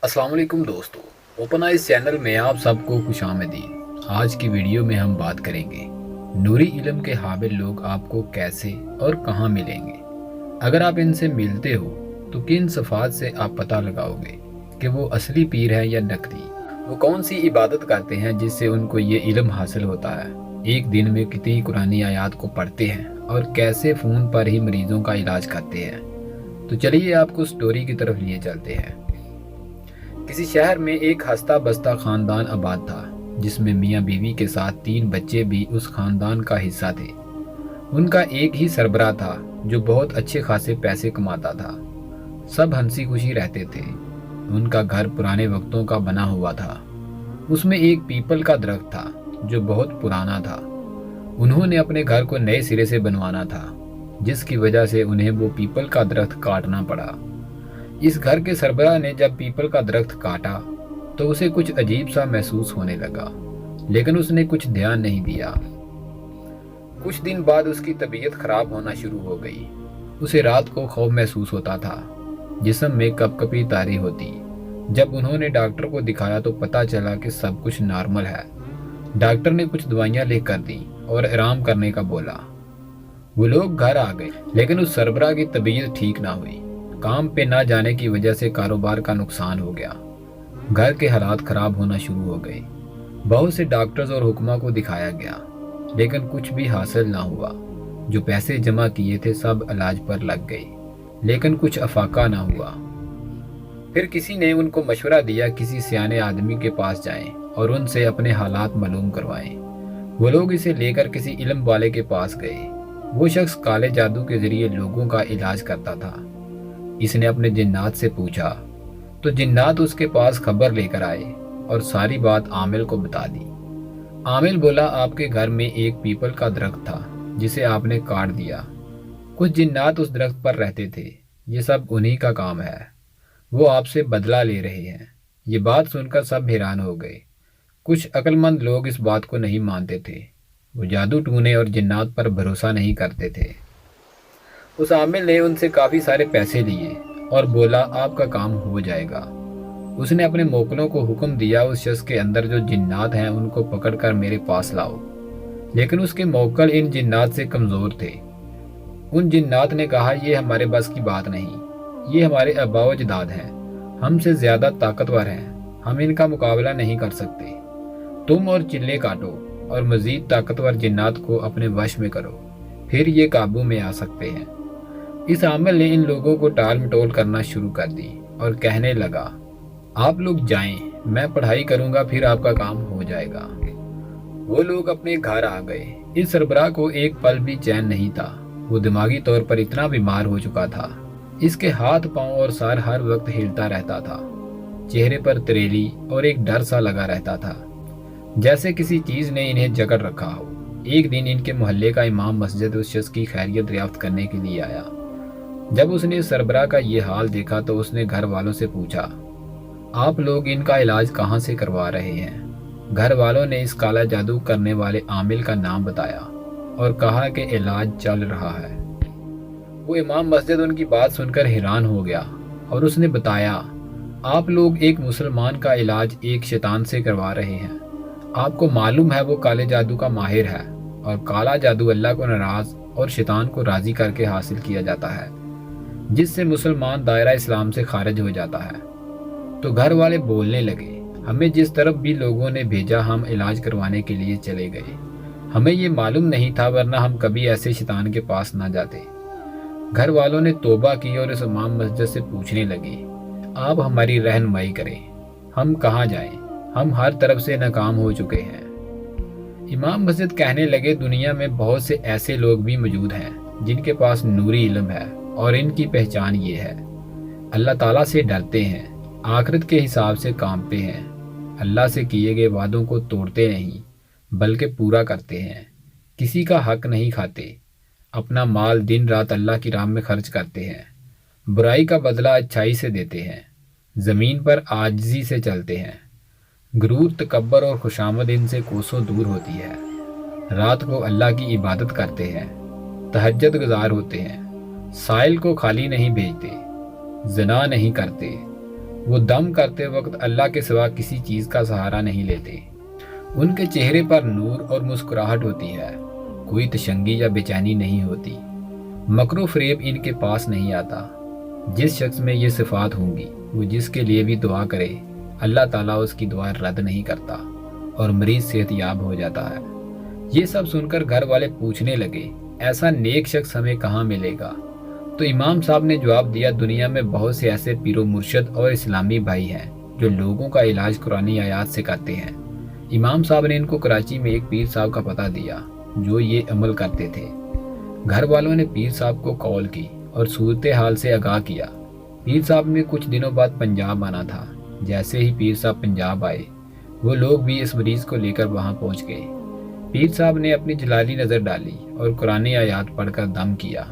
अस्सलाम वालेकुम दोस्तों। ओपन आइज चैनल में आप सबको खुशामदीद। आज की वीडियो में हम बात करेंगे नूरी इल्म के हामिल लोग आपको कैसे और कहाँ मिलेंगे। अगर आप इनसे मिलते हो तो किन सफ़ात से आप पता लगाओगे कि वो असली पीर है या नकली। वो कौन सी इबादत करते हैं जिससे उनको ये इल्म हासिल होता है। एक दिन में कितनी कुरानी आयात को पढ़ते हैं और कैसे फ़ोन पर ही मरीज़ों का इलाज करते हैं। तो चलिए आपको स्टोरी की तरफ लिए चलते हैं। किसी शहर में एक हंसता बसता खानदान आबाद था जिसमें मियाँ बीवी के साथ 3 बच्चे भी उस खानदान का हिस्सा थे। उनका एक ही सरबराह था जो बहुत अच्छे खासे पैसे कमाता था। सब हंसी खुशी रहते थे। उनका घर पुराने वक्तों का बना हुआ था। उसमें एक पीपल का दरख्त था जो बहुत पुराना था। उन्होंने अपने घर को नए सिरे से बनवाना था, जिसकी वजह से उन्हें वो पीपल का दरख्त काटना पड़ा। इस घर के सरबराह ने जब पीपल का दरख्त काटा तो उसे कुछ अजीब सा महसूस होने लगा, लेकिन उसने कुछ ध्यान नहीं दिया। कुछ दिन बाद उसकी तबीयत खराब होना शुरू हो गई। उसे रात को खौफ महसूस होता था, जिस्म में कपकपी तारी होती। जब उन्होंने डॉक्टर को दिखाया तो पता चला कि सब कुछ नॉर्मल है। डॉक्टर ने कुछ दवाइयां लिख कर दी और आराम करने का बोला। वो लोग घर आ गए, लेकिन उस सरबराह की तबीयत ठीक ना हुई। काम पे ना जाने की वजह से कारोबार का नुकसान हो गया। घर के हालात खराब होना शुरू हो गए। बहुत से डॉक्टर्स और हुक्मा को दिखाया गया, लेकिन कुछ भी हासिल ना हुआ। जो पैसे जमा किए थे सब इलाज पर लग गए, लेकिन कुछ अफाका ना हुआ। फिर किसी ने उनको मशवरा दिया किसी सियाने आदमी के पास जाएं और उनसे अपने हालात मालूम करवाएं। वो लोग इसे लेकर किसी इल्म वाले के पास गए। वो शख्स काले जादू के जरिए लोगों का इलाज करता था। इसने अपने जिन्नात से पूछा तो जिन्नात उसके पास खबर लेकर आए और सारी बात आमिल को बता दी। आमिल बोला, आपके घर में एक पीपल का दरख्त था जिसे आपने काट दिया। कुछ जिन्नात उस दरख्त पर रहते थे। ये सब उन्हीं का काम है। वो आपसे बदला ले रहे हैं। ये बात सुनकर सब हैरान हो गए। कुछ अक्लमंद लोग इस बात को नहीं मानते थे। वो जादू टूने और जिन्नात पर भरोसा नहीं करते थे। उस आमिल ने उनसे काफ़ी सारे पैसे लिए और बोला, आपका काम हो जाएगा। उसने अपने मोकलों को हुक्म दिया, उस शख्स के अंदर जो जिन्नात हैं उनको पकड़कर मेरे पास लाओ। लेकिन उसके मोकल इन जिन्नात से कमज़ोर थे। उन जिन्नात ने कहा, ये हमारे बस की बात नहीं। ये हमारे आबा अजदाद हैं, हमसे ज़्यादा ताकतवर हैं। हम इनका मुकाबला नहीं कर सकते। तुम और चिल्ले काटो और मज़ीद ताकतवर जिन्नात को अपने वश में करो, फिर ये काबू में आ सकते हैं। इस आमिल ने इन लोगों को टाल मटोल करना शुरू कर दी और कहने लगा, आप लोग जाएं, मैं पढ़ाई करूंगा, फिर आपका काम हो जाएगा। वो लोग अपने घर आ गए। इस सरबराह को एक पल भी चैन नहीं था। वो दिमागी तौर पर इतना बीमार हो चुका था। इसके हाथ पांव और सर हर वक्त हिलता रहता था। चेहरे पर तरेली और एक डर सा लगा रहता था, जैसे किसी चीज़ ने इन्हें जकड़ रखा हो। एक दिन इनके मोहल्ले का इमाम मस्जिद उस शख्स की खैरियत दरियाफ्त करने के लिए आया। जब उसने सरबराह का ये हाल देखा तो उसने घर वालों से पूछा, आप लोग इनका इलाज कहाँ से करवा रहे हैं। घर वालों ने इस काला जादू करने वाले आमिल का नाम बताया और कहा कि इलाज चल रहा है। वो इमाम मस्जिद उनकी बात सुनकर हैरान हो गया और उसने बताया, आप लोग एक मुसलमान का इलाज एक शैतान से करवा रहे हैं। आपको मालूम है वो काले जादू का माहिर है और काला जादू अल्लाह को नाराज और शैतान को राजी करके हासिल किया जाता है, जिससे मुसलमान दायरा इस्लाम से खारिज हो जाता है। तो घर वाले बोलने लगे, हमें जिस तरफ भी लोगों ने भेजा हम इलाज करवाने के लिए चले गए। हमें ये मालूम नहीं था, वरना हम कभी ऐसे शैतान के पास ना जाते। घर वालों ने तौबा की और इस इमाम मस्जिद से पूछने लगे, आप हमारी रहनुमाई करें, हम कहाँ जाएं? हम हर तरफ से नाकाम हो चुके हैं। इमाम मस्जिद कहने लगे, दुनिया में बहुत से ऐसे लोग भी मौजूद हैं जिनके पास नूरी इल्म है और इनकी पहचान ये है, अल्लाह ताला से डरते हैं, आखिरत के हिसाब से कांपते हैं, अल्लाह से किए गए वादों को तोड़ते नहीं बल्कि पूरा करते हैं, किसी का हक नहीं खाते, अपना माल दिन रात अल्लाह की राह में खर्च करते हैं, बुराई का बदला अच्छाई से देते हैं, ज़मीन पर आजिज़ी से चलते हैं, गुरूर तकब्बर और खुशामद इनसे कोसों दूर होती है, रात को अल्लाह की इबादत करते हैं, तहज्जुद गुजार होते हैं, साइल को खाली नहीं भेजते, ज़ना नहीं करते, وہ دم کرتے وقت اللہ کے سوا کسی چیز کا سہارا نہیں لیتے۔ ان کے چہرے پر نور اور مسکراہٹ ہوتی ہے، کوئی تشنگی یا بے چینی نہیں ہوتی۔ مکر و فریب ان کے پاس نہیں آتا۔ جس شخص میں یہ صفات ہوں گی، وہ جس کے لیے بھی دعا کرے اللہ تعالیٰ اس کی دعا رد نہیں کرتا اور مریض صحت یاب ہو جاتا ہے۔ یہ سب سن کر گھر والے پوچھنے لگے، ایسا نیک شخص ہمیں کہاں ملے گا؟ تو امام صاحب نے جواب دیا، دنیا میں بہت سے ایسے پیر و مرشد اور اسلامی بھائی ہیں جو لوگوں کا علاج قرآنی آیات سے کرتے ہیں۔ امام صاحب نے ان کو کراچی میں ایک پیر صاحب کا پتہ دیا جو یہ عمل کرتے تھے۔ گھر والوں نے پیر صاحب کو کال کی اور صورتحال سے آگاہ کیا۔ پیر صاحب نے کچھ دنوں بعد پنجاب آنا تھا۔ جیسے ہی پیر صاحب پنجاب آئے، وہ لوگ بھی اس مریض کو لے کر وہاں پہنچ گئے۔ پیر صاحب نے اپنی جلالی نظر ڈالی اور قرآنی آیات پڑھ کر دم کیا۔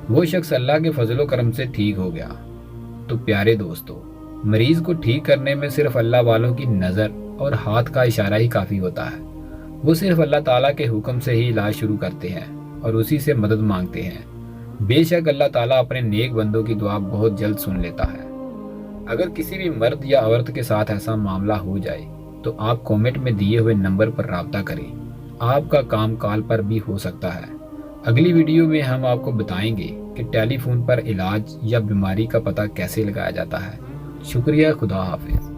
وہ شخص اللہ کے فضل و کرم سے ٹھیک ہو گیا۔ تو پیارے دوستو، مریض کو ٹھیک کرنے میں صرف اللہ والوں کی نظر اور ہاتھ کا اشارہ ہی کافی ہوتا ہے۔ وہ صرف اللہ تعالیٰ کے حکم سے ہی علاج شروع کرتے ہیں اور اسی سے مدد مانگتے ہیں۔ بے شک اللہ تعالیٰ اپنے نیک بندوں کی دعا بہت جلد سن لیتا ہے۔ اگر کسی بھی مرد یا عورت کے ساتھ ایسا معاملہ ہو جائے تو آپ کومنٹ میں دیے ہوئے نمبر پر رابطہ کریں۔ آپ کا کام کال پر بھی ہو سکتا ہے۔ اگلی ویڈیو میں ہم آپ کو بتائیں گے کہ ٹیلی فون پر علاج یا بیماری کا پتہ کیسے لگایا جاتا ہے۔ شکریہ، خدا حافظ۔